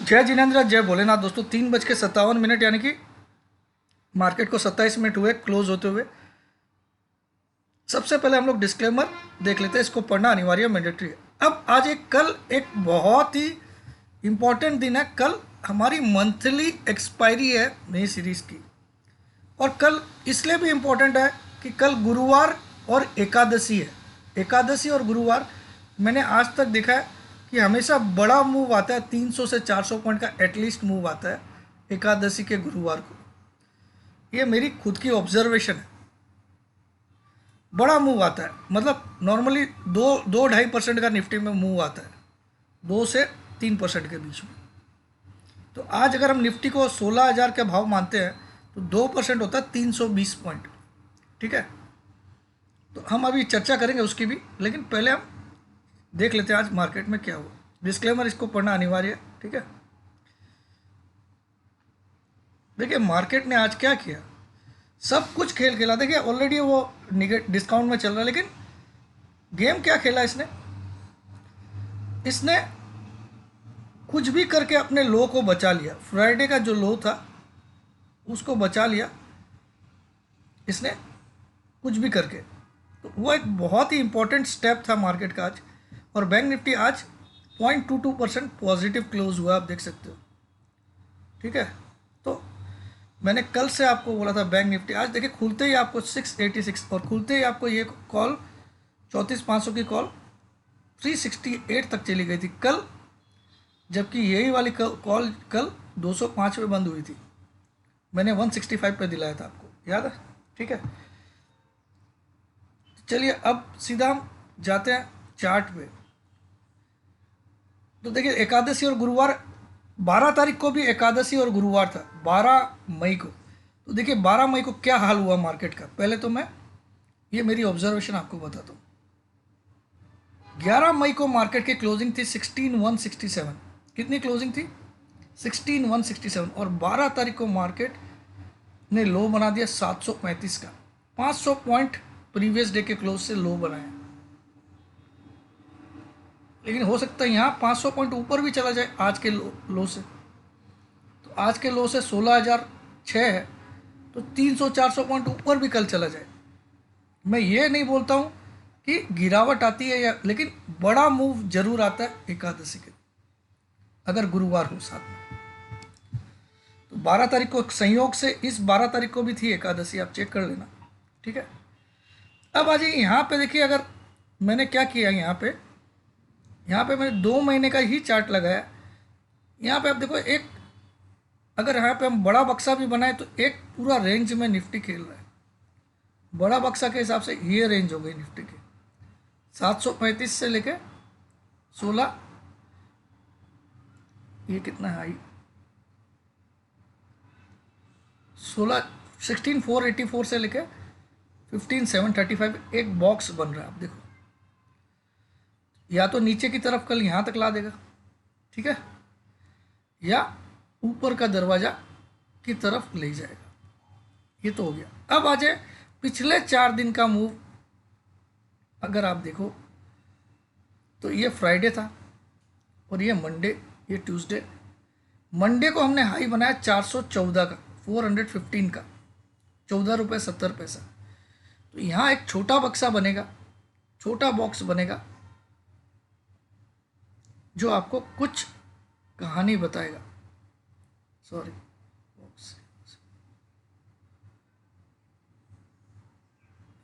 जय जिनेंद्र, जय भोलेनाथ। दोस्तों 3:57 यानी कि मार्केट को 27 मिनट हुए क्लोज होते हुए। सबसे पहले हम लोग डिस्क्लेमर देख लेते हैं, इसको पढ़ना अनिवार्य मैंडेटरी है। अब आज कल एक बहुत ही इम्पॉर्टेंट दिन है। कल हमारी मंथली एक्सपायरी है नई सीरीज़ की, और कल इसलिए भी इम्पोर्टेंट है कि कल गुरुवार और एकादशी है। एकादशी और गुरुवार मैंने आज तक देखा है कि हमेशा बड़ा मूव आता है, 300 से 400 पॉइंट का एटलीस्ट मूव आता है एकादशी के गुरुवार को। ये मेरी खुद की ऑब्जर्वेशन है, बड़ा मूव आता है। मतलब नॉर्मली 2-2.5% का निफ्टी में मूव आता है, 2 से 3% के बीच में। तो आज अगर हम निफ्टी को 16,000 के भाव मानते हैं तो 2% होता है 320 पॉइंट। ठीक है, तो हम अभी चर्चा करेंगे उसकी भी, लेकिन पहले हम देख लेते हैं आज मार्केट में क्या हुआ। डिस्क्लेमर इसको पढ़ना अनिवार्य है। ठीक है, देखिए मार्केट ने आज क्या किया, सब कुछ खेल खेला। देखिए ऑलरेडी वो डिस्काउंट में चल रहा है, लेकिन गेम क्या खेला इसने कुछ भी करके अपने लो को बचा लिया। फ्राइडे का जो लो था उसको बचा लिया इसने, कुछ भी करके। तो वो एक बहुत ही इंपॉर्टेंट स्टेप था मार्केट का आज। और बैंक निफ्टी आज 0.22% पॉजिटिव क्लोज हुआ, आप देख सकते हो। ठीक है, तो मैंने कल से आपको बोला था बैंक निफ्टी आज देखिए खुलते ही आपको 686 और खुलते ही आपको ये कॉल 34,500 की कॉल 368 तक चली गई थी कल, जबकि यही वाली कॉल कल 205 पे बंद हुई थी। मैंने 165 पे दिलाया था, आपको याद है। ठीक है, चलिए अब सीधा हम जाते हैं चार्ट पे। तो देखिए एकादशी और गुरुवार, 12 तारीख को भी एकादशी और गुरुवार था, 12 मई को। तो देखिए 12 मई को क्या हाल हुआ मार्केट का, पहले तो मैं ये मेरी ऑब्जर्वेशन आपको बताता हूँ। 11 मई को मार्केट की क्लोजिंग थी 16,167। कितनी क्लोजिंग थी? 16,167। और 12 तारीख को मार्केट ने लो बना दिया 735 का, 500 पॉइंट प्रीवियस डे के क्लोज से लो बनाया। लेकिन हो सकता है यहाँ 500 पॉइंट ऊपर भी चला जाए आज के लो से। तो आज के लो से 16,006 है, तो 300-400 पॉइंट ऊपर भी कल चला जाए। मैं ये नहीं बोलता हूँ कि गिरावट आती है, या लेकिन बड़ा मूव जरूर आता है एकादशी के, अगर गुरुवार हो साथ में। तो 12 तारीख को संयोग से इस 12 तारीख को भी थी एकादशी, आप चेक कर लेना। ठीक है, अब आ जाइए यहाँ पे। देखिए अगर मैंने क्या किया, यहाँ पे मैंने 2 महीने का ही चार्ट लगाया। यहाँ पे आप देखो, एक अगर यहाँ पे हम बड़ा बक्सा भी बनाए तो एक पूरा रेंज में निफ्टी खेल रहा है। बड़ा बक्सा के हिसाब से ये रेंज हो गई निफ्टी की, 735 से लेके 16, ये कितना हाई, 16,484 से लेके 15,735 एक बॉक्स बन रहा है। आप देखो, या तो नीचे की तरफ कल यहाँ तक ला देगा, ठीक है, या ऊपर का दरवाजा की तरफ ले जाएगा। ये तो हो गया। अब आ जाए पिछले 4 दिन का मूव। अगर आप देखो तो ये फ्राइडे था, और ये मंडे, ये ट्यूसडे। मंडे को हमने हाई बनाया 414 का, 415 का, 14 रुपये 70 पैसा। तो यहाँ एक छोटा बक्सा बनेगा, छोटा बॉक्स बनेगा, जो आपको कुछ कहानी बताएगा। सॉरी,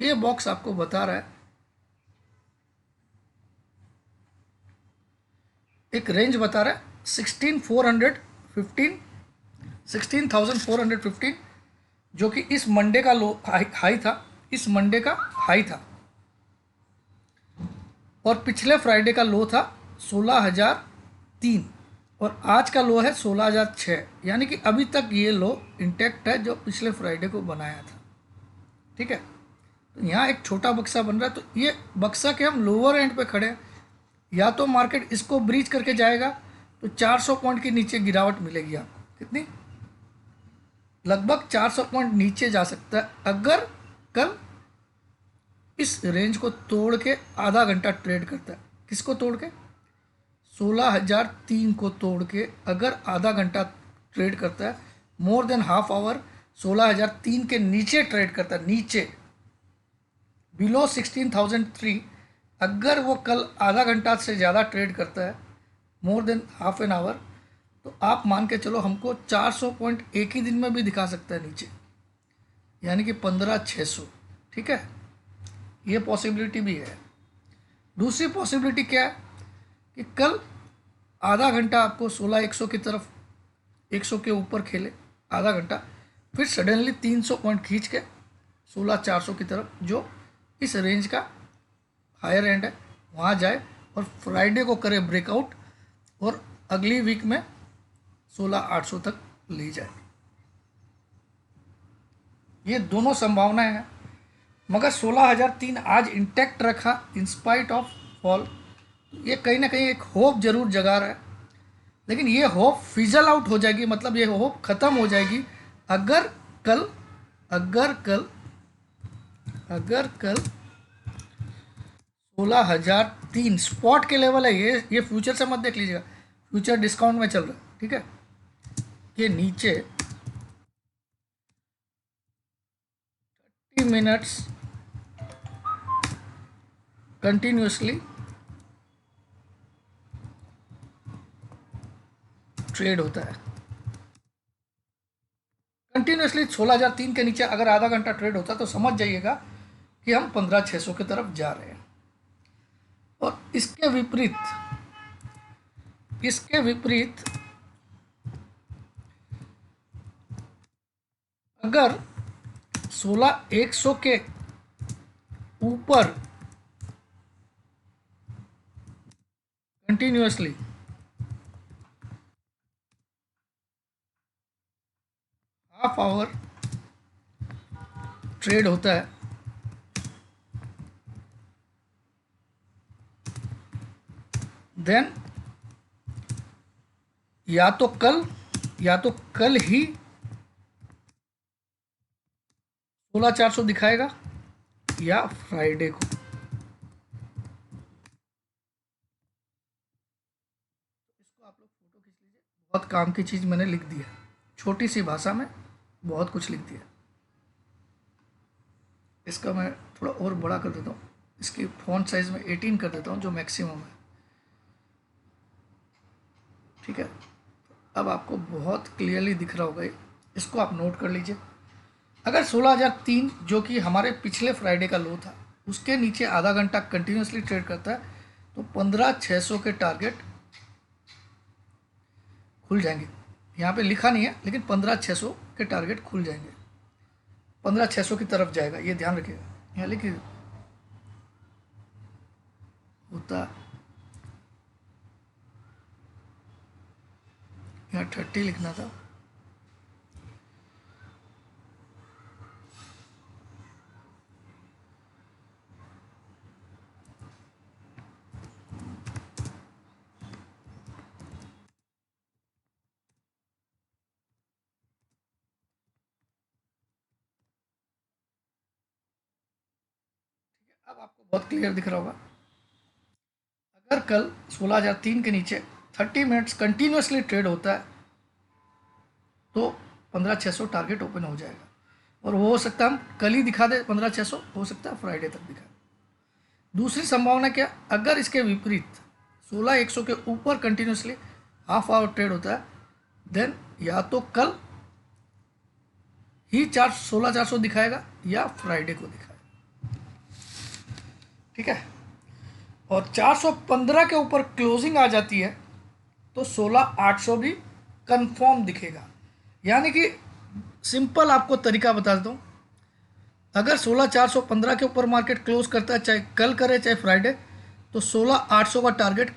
ये बॉक्स आपको बता रहा है, एक रेंज बता रहा है 16,415, जो कि इस मंडे का लो हाई था, इस मंडे का हाई था। और पिछले फ्राइडे का लो था 16,003, और आज का लो है 16,006। यानी कि अभी तक ये लो इंटैक्ट है जो पिछले फ्राइडे को बनाया था। ठीक है, तो यहाँ एक छोटा बक्सा बन रहा है। तो ये बक्सा के हम लोअर एंड पे खड़े हैं। या तो मार्केट इसको ब्रीच करके जाएगा तो 400 पॉइंट के नीचे गिरावट मिलेगी आपको। कितनी? लगभग 400 पॉइंट नीचे जा सकता है, अगर कल इस रेंज को तोड़ के आधा घंटा ट्रेड करता है। किसको तोड़ के? 16,003 को तोड़ के अगर आधा घंटा ट्रेड करता है, मोर देन हाफ आवर 16,003 के नीचे ट्रेड करता है, नीचे बिलो 16,003, अगर वो कल आधा घंटा से ज़्यादा ट्रेड करता है, more than half an hour, तो आप मान के चलो हमको 400 पॉइंट एक ही दिन में भी दिखा सकता है नीचे, यानी कि 15,600। ठीक है, ये पॉसिबिलिटी भी है। दूसरी पॉसिबिलिटी क्या है कि कल आधा घंटा आपको 16,100 की तरफ 100 के ऊपर खेले आधा घंटा, फिर सडनली 300 पॉइंट खींच के 16,400 की तरफ, जो इस रेंज का हायर एंड है, वहाँ जाए और फ्राइडे को करे ब्रेकआउट और अगली वीक में 16,800 तक ले जाए। ये दोनों संभावनाएं हैं, मगर 16,003 आज इंटैक्ट रखा इंस्पाइट ऑफ फॉल। ये कहीं ना कहीं एक होप जरूर जगा रहा है, लेकिन ये होप फिजल आउट हो जाएगी, मतलब ये होप ख़त्म हो जाएगी अगर कल 16,003 स्पॉट के लेवल है। ये फ्यूचर से मत देख लीजिएगा, फ्यूचर डिस्काउंट में चल रहा है। ठीक है, ये नीचे 30 मिनट्स कंटिन्यूसली ट्रेड होता है। कंटिन्यूसली 16,003 के नीचे अगर आधा घंटा ट्रेड होता है तो समझ जाइएगा कि हम 15,600 की तरफ जा रहे हैं। और इसके विपरीत अगर 16,100 के ऊपर कंटिन्यूसली हाफ आवर ट्रेड होता है, देन या तो कल ही 16,400 दिखाएगा या फ्राइडे को। इसको आप लोग फोटो खींच लीजिए, बहुत काम की चीज़ मैंने लिख दी है, छोटी सी भाषा में बहुत कुछ लिख दिया। इसका मैं थोड़ा और बड़ा कर देता हूँ, इसकी फॉन्ट साइज में 18 कर देता हूँ जो मैक्सिमम है। ठीक है, अब आपको बहुत क्लियरली दिख रहा होगा, इसको आप नोट कर लीजिए। अगर 16,003 जो कि हमारे पिछले फ्राइडे का लो था, उसके नीचे आधा घंटा कंटिन्यूसली ट्रेड करता है तो 15,600 के टारगेट खुल जाएंगे। यहाँ पे लिखा नहीं है, लेकिन 15,600 के टारगेट खुल जाएंगे, 15,600 की तरफ जाएगा, ये ध्यान रखिएगा। यहाँ लिखिए होता, यहाँ 30 लिखना था, अब आपको बहुत क्लियर दिख रहा होगा। अगर कल 16,003 के नीचे 30 मिनट्स कंटिन्यूसली ट्रेड होता है तो 15,600 टारगेट ओपन हो जाएगा, और वो हो सकता है हम कल ही दिखा दे 15,600, हो सकता है फ्राइडे तक दिखा। दूसरी संभावना क्या, अगर इसके विपरीत 16,100 के ऊपर कंटिन्यूसली हाफ आवर ट्रेड होता है, देन या तो कल ही 16,400 दिखाएगा या फ्राइडे को दिखाएगा। ठीक है, और 415 के ऊपर क्लोजिंग आ जाती है तो 16,800 भी कंफर्म दिखेगा। यानी कि सिंपल आपको तरीका बता देता हूँ, अगर 16,415 के ऊपर मार्केट क्लोज करता है, चाहे कल करे चाहे फ्राइडे, तो 16,800 का टारगेट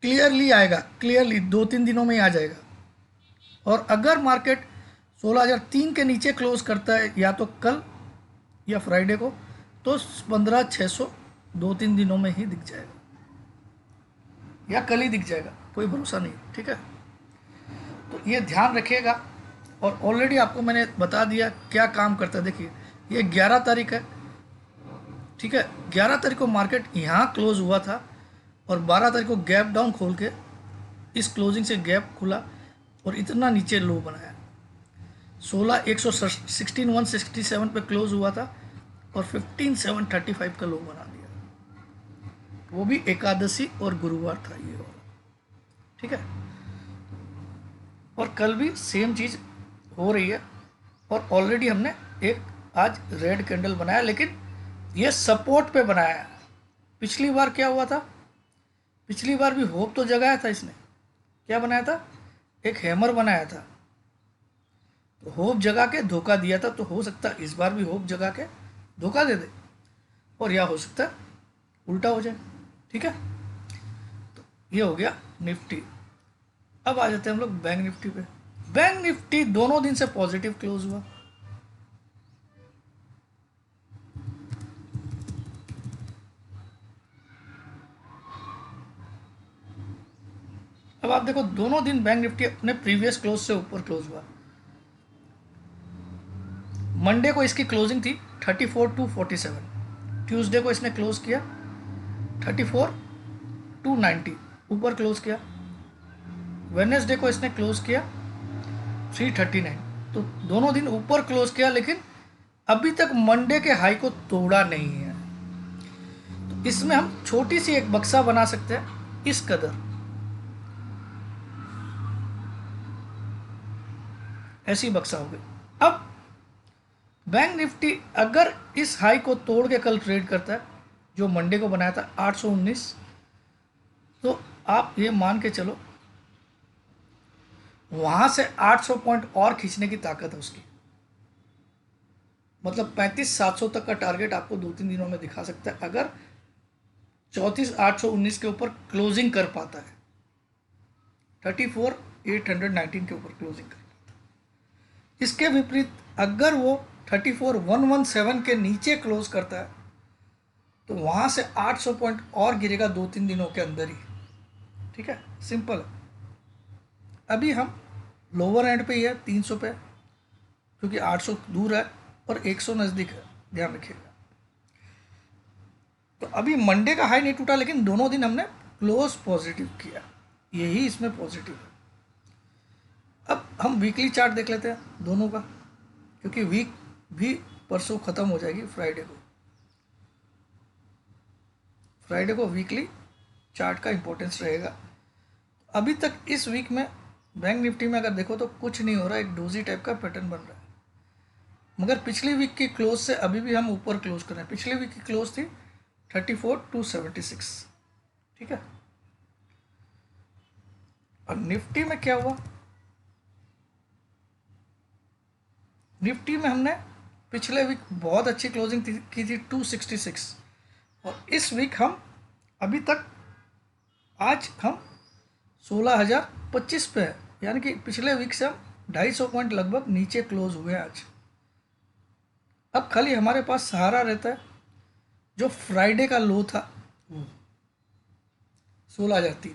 क्लियरली आएगा, क्लियरली 2-3 दिनों में ही आ जाएगा। और अगर मार्केट 16,003 के नीचे क्लोज करता है या तो कल या फ्राइडे को, तो 15,600 2-3 दिनों में ही दिख जाएगा या कल ही दिख जाएगा, कोई भरोसा नहीं। ठीक है, तो ये ध्यान रखिएगा। और ऑलरेडी आपको मैंने बता दिया क्या काम करता है। देखिए ये 11 तारीख है, ठीक है, 11 तारीख को मार्केट यहाँ क्लोज हुआ था और 12 तारीख को गैप डाउन खोल के इस क्लोजिंग से गैप खुला और इतना नीचे लो बनाया। 16167 पे क्लोज हुआ था और 15735 का लो बना दिया, वो भी एकादशी और गुरुवार था ये वाला, ठीक है। और कल भी सेम चीज़ हो रही है और ऑलरेडी हमने एक आज रेड कैंडल बनाया, लेकिन ये सपोर्ट पे बनाया है। पिछली बार क्या हुआ था, पिछली बार भी होप तो जगाया था इसने, क्या बनाया था, एक हैमर बनाया था, तो होप जगा के धोखा दिया था। तो हो सकता है इस बार भी होप जगा के धोखा दे दे और या हो सकता है उल्टा हो जाए, ठीक है। तो ये हो गया निफ्टी। अब आ जाते हैं हम लोग बैंक निफ्टी पे। बैंक निफ्टी दोनों दिन से पॉजिटिव क्लोज हुआ। अब आप देखो दोनों दिन बैंक निफ्टी अपने प्रीवियस क्लोज से ऊपर क्लोज हुआ। मंडे को इसकी क्लोजिंग थी 34,247, ट्यूसडे को इसने क्लोज किया 34,290 ऊपर क्लोज किया, वेडनेसडे को इसने क्लोज किया 339, तो दोनों दिन ऊपर क्लोज किया, लेकिन अभी तक मंडे के हाई को तोड़ा नहीं है। तो इसमें हम छोटी सी एक बक्सा बना सकते हैं, इस कदर ऐसी बक्सा हो गई। अब बैंक निफ्टी अगर इस हाई को तोड़ के कल ट्रेड करता है जो मंडे को बनाया था 819, तो आप ये मान के चलो वहां से 800 पॉइंट और खींचने की ताकत है उसकी, मतलब 35,700 तक का टारगेट आपको 2-3 दिनों में दिखा सकता है अगर 34,819 के ऊपर क्लोजिंग कर पाता है, 34,819 के ऊपर क्लोजिंग कर पाता है। इसके विपरीत अगर वो 34,117 के नीचे क्लोज करता है तो वहां से 800 पॉइंट और गिरेगा 2-3 दिनों के अंदर ही, ठीक है, सिंपल है। अभी हम लोअर एंड पे ही है 300 पे, क्योंकि 800 दूर है और 100 नज़दीक है, ध्यान रखिएगा। तो अभी मंडे का हाई नहीं टूटा, लेकिन दोनों दिन हमने क्लोज पॉजिटिव किया, यही इसमें पॉजिटिव है। अब हम वीकली चार्ट देख लेते हैं दोनों का, क्योंकि वीक भी परसों ख़त्म हो जाएगी फ्राइडे को वीकली चार्ट का इंपॉर्टेंस रहेगा। अभी तक इस वीक में बैंक निफ्टी में अगर देखो तो कुछ नहीं हो रहा, एक डोजी टाइप का पैटर्न बन रहा है, मगर पिछली वीक की क्लोज से अभी भी हम ऊपर क्लोज कर रहे हैं। पिछली वीक की क्लोज थी 34,276, ठीक है। और निफ्टी में क्या हुआ, निफ्टी में हमने पिछले वीक बहुत अच्छी क्लोजिंग की थी 266, और इस वीक हम अभी तक आज हम 16,025 पे है, यानी कि पिछले वीक से हम 250 पॉइंट लगभग नीचे क्लोज हुए आज। अब खाली हमारे पास सहारा रहता है जो फ्राइडे का लो था 16,003,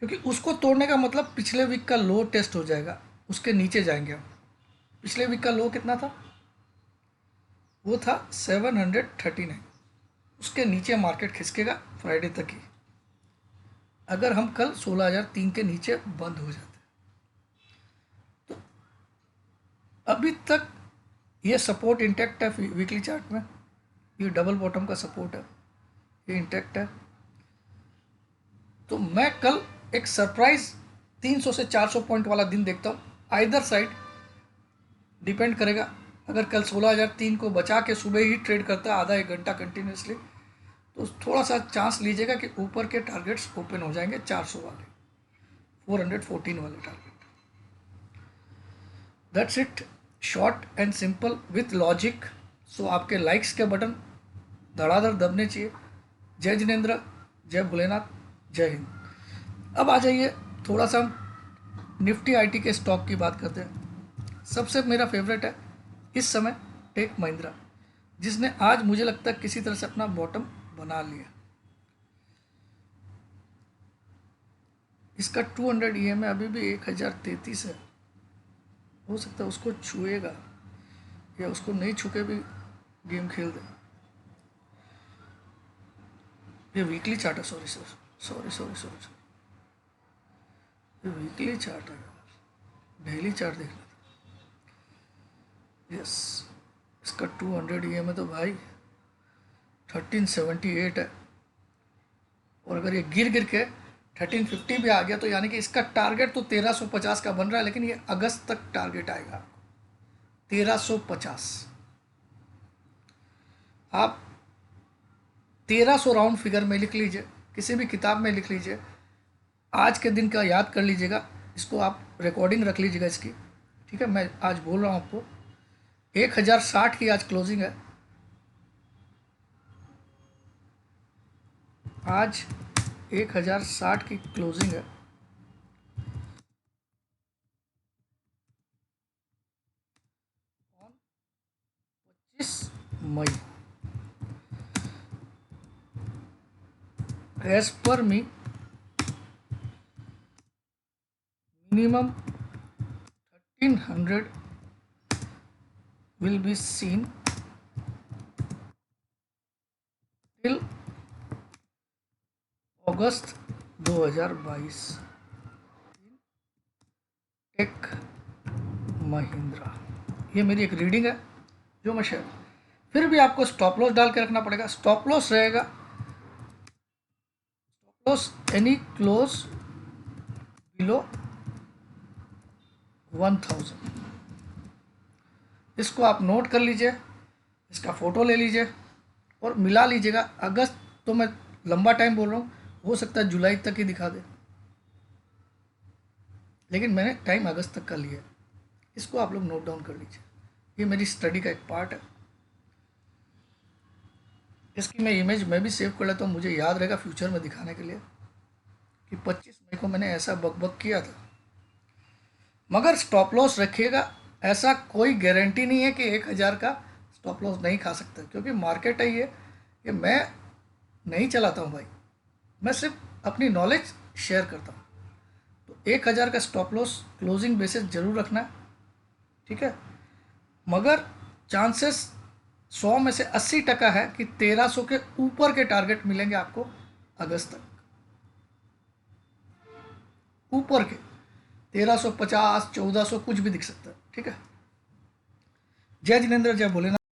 क्योंकि उसको तोड़ने का मतलब पिछले वीक का लो टेस्ट हो जाएगा, उसके नीचे जाएंगे हम। पिछले वीक का लो कितना था, वो था 739, उसके नीचे मार्केट खिसकेगा फ्राइडे तक ही, अगर हम कल 16,003 के नीचे बंद हो जाते। तो अभी तक ये सपोर्ट इंटैक्ट है वीकली चार्ट में, ये डबल बॉटम का सपोर्ट है, ये इंटैक्ट है। तो मैं कल एक सरप्राइज 300 से 400 पॉइंट वाला दिन देखता हूँ, आइदर साइड डिपेंड करेगा। अगर कल 16,003 को बचा के सुबह ही ट्रेड करता है आधा एक घंटा कंटिन्यूसली, तो थोड़ा सा चांस लीजिएगा कि ऊपर के टारगेट्स ओपन हो जाएंगे, 400 वाले, 414 वाले target. That's it, short and simple with logic. So आपके लाइक्स के बटन धड़ाधड़ दबने चाहिए। जय जिनेंद्र, जय भोलेनाथ, जय हिंद। अब आ जाइए थोड़ा सा हम निफ्टी आईटी के स्टॉक की बात करते हैं। सबसे मेरा फेवरेट है इस समय टेक महिंद्रा, जिसने आज मुझे लगता है किसी तरह से अपना बॉटम बना लिया। इसका 200 EM है, अभी भी 1033 है, हो सकता है उसको छुएगा या उसको नहीं छुके भी गेम खेल दे। ये वीकली चार्ट है, sorry sir, sorry sorry sorry sorry, weekly chart है, डेली चार्ट देख लेते। यस, इसका 200 EM है तो भाई 1378 है, और अगर ये गिर गिर के 1350 भी आ गया तो यानी कि इसका टारगेट तो 1350 का बन रहा है, लेकिन ये अगस्त तक टारगेट आएगा आपको 1350। आप 1300 राउंड फिगर में लिख लीजिए, किसी भी किताब में लिख लीजिए, आज के दिन का याद कर लीजिएगा, इसको आप रिकॉर्डिंग रख लीजिएगा इसकी, ठीक है। मैं आज बोल रहा हूँ आपको 1060 की आज क्लोजिंग है, आज 1060 की क्लोजिंग है। May, as per me minimum 1300 will be seen till August 2022 tech Mahindra. ये मेरी एक रीडिंग है जो मैं शेयर, फिर भी आपको स्टॉप लॉस डाल के रखना पड़ेगा। स्टॉप लॉस रहेगा, stop loss any close below 1000। इसको आप नोट कर लीजिए, इसका फ़ोटो ले लीजिए और मिला लीजिएगा। अगस्त तो मैं लंबा टाइम बोल रहा हूँ, हो सकता है जुलाई तक ही दिखा दे, लेकिन मैंने टाइम अगस्त तक का लिया है। इसको आप लोग नोट डाउन कर लीजिए, ये मेरी स्टडी का एक पार्ट है। इसकी मैं इमेज मैं भी सेव कर लेता हूँ, मुझे याद रहेगा फ्यूचर में दिखाने के लिए कि 25 मई को मैंने ऐसा बक किया था। मगर स्टॉप लॉस रखिएगा, ऐसा कोई गारंटी नहीं है कि 1000 का स्टॉप लॉस नहीं खा सकता, क्योंकि मार्केट है ये मैं नहीं चलाता हूँ भाई, मैं सिर्फ अपनी नॉलेज शेयर करता हूँ। तो 1000 का स्टॉप लॉस क्लोजिंग बेसिस जरूर रखना है, ठीक है। मगर चांसेस 100 में से 80% है कि 1300 के ऊपर के टारगेट मिलेंगे आपको अगस्त तक, ऊपर के 1350 1400 कुछ भी दिख सकता है, ठीक है। जय जिनेंद्र, जय भोलेनाथ।